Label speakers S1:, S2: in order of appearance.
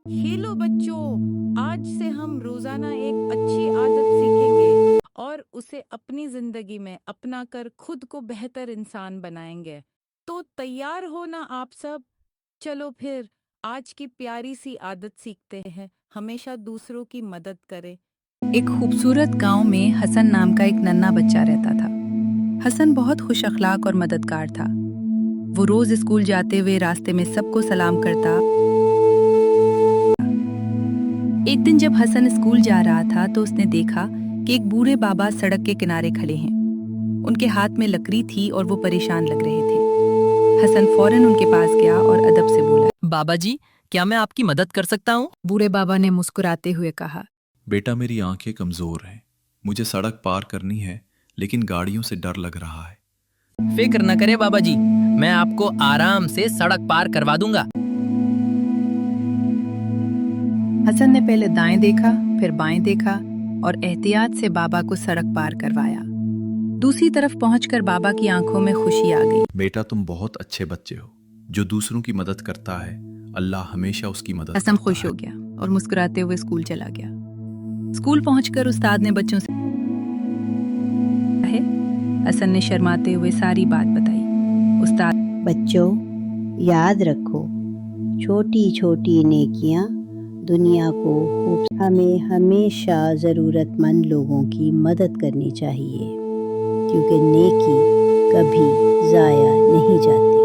S1: खेलो बच्चों, आज से हम रोजाना एक अच्छी आदत सीखेंगे और उसे अपनी जिंदगी में अपना कर खुद को बेहतर इंसान बनाएंगे। तो तैयार हो ना आप सब? चलो फिर आज की प्यारी सी आदत सीखते हैं, हमेशा दूसरों की मदद करें।
S2: एक खूबसूरत गांव में हसन नाम का एक नन्हा बच्चा रहता था। हसन बहुत खुश अखलाक और मददगार था। वो रोज स्कूल जाते हुए रास्ते में सबको सलाम करता। एक दिन जब हसन स्कूल जा रहा था तो उसने देखा कि एक बूढ़े बाबा सड़क के किनारे खड़े हैं। उनके हाथ में लकड़ी थी और वो परेशान लग रहे थे। हसन फौरन उनके पास गया और अदब से बोला,
S3: बाबा जी, क्या मैं आपकी मदद कर सकता हूँ?
S2: बूढ़े बाबा ने मुस्कुराते हुए कहा,
S4: बेटा, मेरी आंखें कमज़ोर हैं। मुझे सड़क पार करनी है, लेकिन गाड़ियों से डर लग रहा है।
S3: फिक्र न करे बाबा जी, मैं आपको आराम से सड़क पार करवा दूंगा।
S2: हसन ने पहले दाएं देखा, फिर बाएं देखा और एहतियात से बाबा को सड़क पार करवाया। दूसरी तरफ पहुंचकर बाबा की आंखों में खुशी आ गई।
S4: बेटा, तुम बहुत अच्छे बच्चे हो। जो दूसरों की मदद करता है, अल्लाह हमेशा उसकी मदद
S2: हसन
S4: करता
S2: खुश
S4: है।
S2: हो गया और मुस्कुराते हुए स्कूल चला गया। स्कूल पहुंचकर उस्ताद ने बच्चों से हसन ने शर्माते हुए सारी बात बताई। उस्ताद,
S5: बच्चों, याद रखो, छोटी छोटी नेकियां दुनिया को खूब। हमें हमेशा ज़रूरतमंद लोगों की मदद करनी चाहिए, क्योंकि नेकी कभी ज़ाया नहीं जाती।